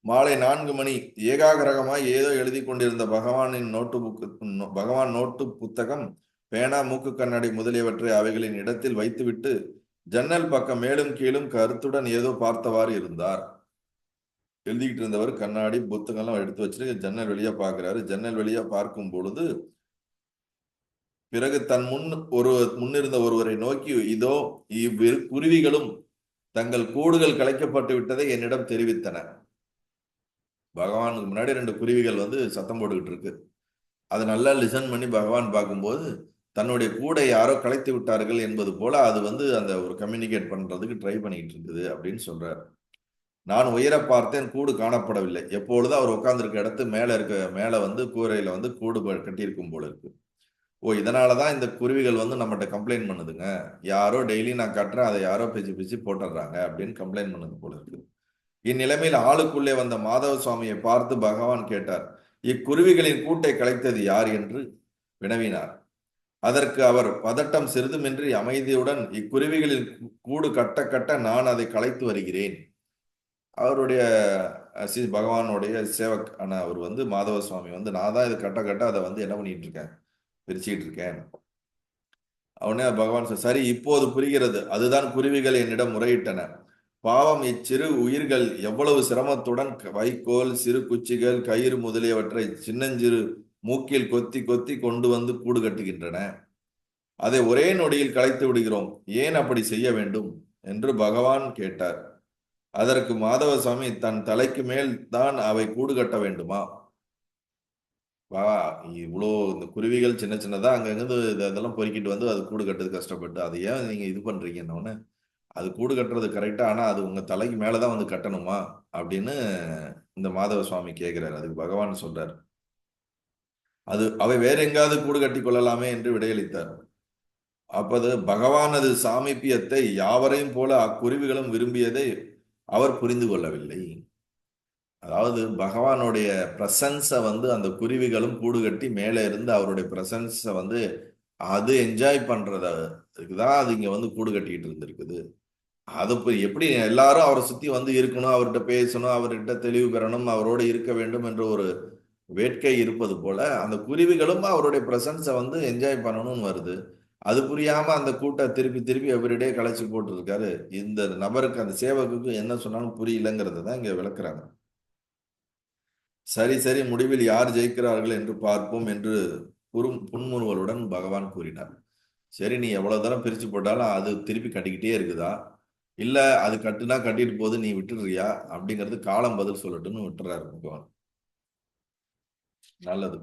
மாலை 4 மணி. ஏகாகிரகமாய் ஏதோ எழுதி கொண்டிருந்த பகவான் நோட்டு புத்தகம், பேனா, மூக்கு கண்ணாடி முதலியவற்றை அவைகளின் இடத்தில் வைத்துவிட்டு ஜன்னல் பக்கம் மேலும் கீழும் கருத்துடன் ஏதோ பார்த்தவாறு இருந்தார். எழுதிக்கிட்டு இருந்தவர் கண்ணாடி புத்தகம்லாம் எடுத்து வச்சுட்டு ஜன்னல் வழியா பார்க்கிறாரு. ஜன்னல் வழியா பார்க்கும் பொழுது பிறகு தன் முன்னிருந்த ஒருவரை நோக்கி, இதோ இவ்விரு குருவிகளும் தங்கள் கூடுகள் கலைக்கப்பட்டு விட்டதை என்னிடம் தெரிவித்தன. பகவானுக்கு முன்னாடி 2 குருவிகள் சத்தம் போட்டுக்கிட்டு இருக்கு. அதை நல்லா லிசன் பண்ணி பகவான் பார்க்கும்போது தன்னுடைய கூடை யாரோ கலைத்து விட்டார்கள் என்பது போல அது அந்த ஒரு கம்யூனிகேட் பண்றதுக்கு ட்ரை பண்ணிட்டு இருக்குது அப்படின்னு சொல்றார். நான் உயர பார்த்தேன், கூடு காணப்படவில்லை. எப்பொழுது அவர் உட்கார்ந்துருக்க இடத்து மேல கூரையில கூடு கட்டியிருக்கும் போல இருக்கு. ஓ, இதனாலதான் இந்த குருவிகள் நம்மகிட்ட கம்ப்ளைண்ட் பண்ணுதுங்க. யாரோ டெய்லி நான் கட்டுறேன், அதை யாரோ பிச்சு பிச்சு போட்டுடுறாங்க அப்படின்னு கம்ப்ளைண்ட் பண்ணுது போல இருக்கு. இந்நிலைமையில் ஆளுக்குள்ளே வந்த மாதவ சுவாமியை பார்த்து பகவான் கேட்டார், இக்குருவிகளின் கூட்டை கலைத்தது யார் என்று வினவினார். அதற்கு அவர் பதட்டம் சிறிதுமின்றி அமைதியுடன், இக்குருவிகளின் கூடு கட்ட கட்ட நான் அதை கலைத்து வருகிறேன். அவருடைய பகவானுடைய சேவக் ஆனா அவர் மாதவ சுவாமி நான் தான் இது கட்ட கட்ட அதை என்ன பண்ணிட்டு இருக்கேன், பிரிச்சுட்டு இருக்கேன். அவனே பகவான் சரி, இப்போது புரிகிறது. அதுதான் குருவிகள் என்னிடம் முறையிட்டன. பாவம், இச்சிறு உயிர்கள் எவ்வளவு சிரமத்துடன் வைக்கோல், சிறு குச்சிகள், கயிறு முதலியவற்றை சின்னஞ்சிறு மூக்கில் கொத்தி கொத்தி கொண்டு கூடு கட்டுகின்றன. அதை ஒரே நொடியில் கலைத்து விடுகிறோம். ஏன் அப்படி செய்ய வேண்டும் என்று பகவான் கேட்டார். அதற்கு மாதவசாமி, தன் தலைக்கு மேல் தான் அவை கூடு கட்ட வேண்டுமா? வா, இவ்வளோ இந்த குருவிகள் சின்ன சின்னதா அங்கிருந்து இதெல்லாம் பொறுக்கிட்டு அது கூடு கட்டுறது கஷ்டப்பட்டு, அதை ஏன் நீங்க இது பண்றீங்கன்னு, அது கூடு கட்டுறது கரெக்டா, ஆனா அது உங்க தலைக்கு மேலதான் கட்டணுமா அப்படின்னு இந்த மாதவ சுவாமி கேட்கிறார். அதுக்கு பகவான் சொல்றார், அவை வேற எங்காவது கூடு கட்டி கொள்ளலாமே என்று விடையளித்தார். அப்போது பகவானது சாமீபியத்தை யாவரையும் போல அக்குருவிகளும் விரும்பியதை அவர் புரிந்து கொள்ளவில்லை. அதாவது பகவானுடைய பிரசன்ஸை அந்த குருவிகளும் கூடு கட்டி மேலே இருந்து அவருடைய பிரசன்ஸை அது என்ஜாய் பண்றதுக்குதான் அது இங்க கூடு கட்டிக்கிட்டு இருந்திருக்குது. அது எப்படி எல்லாரும் அவரை சுத்தி இருக்கணும், அவர்கிட்ட பேசணும், அவர்கிட்ட தெளிவு பெறணும், அவரோடு இருக்க வேண்டும் என்ற ஒரு வேட்கை இருப்பது போல அந்த குருவிகளும் அவருடைய பிரசன்ஸை என்ஜாய் பண்ணணும்னு வருது. அது புரியாம அந்த கூட்ட திருப்பி திருப்பி எவ்ரிடே கலைச்சு போட்டு இருக்காரு. இந்த நபருக்கு, அந்த சேவகுக்கு என்ன சொன்னாலும் புரியலங்கிறத தான் இங்க விளக்குறாங்க. சரி சரி, முடிவில் யார் ஜெயிக்கிறார்கள் என்று பார்ப்போம் என்று புன்முறுவலுடன் பகவான் கூறினார். சரி, நீ எவ்வளவு தரம் பிரிச்சு போட்டாலும் அது திருப்பி கட்டிக்கிட்டே இருக்குதா, இல்ல அது கட்டுனா கட்டிட்டு போது நீ விட்டுடுறியா அப்படிங்கிறது காலம் பதில் சொல்லட்டும்னு விட்டுறாரு பகவான். நல்லது.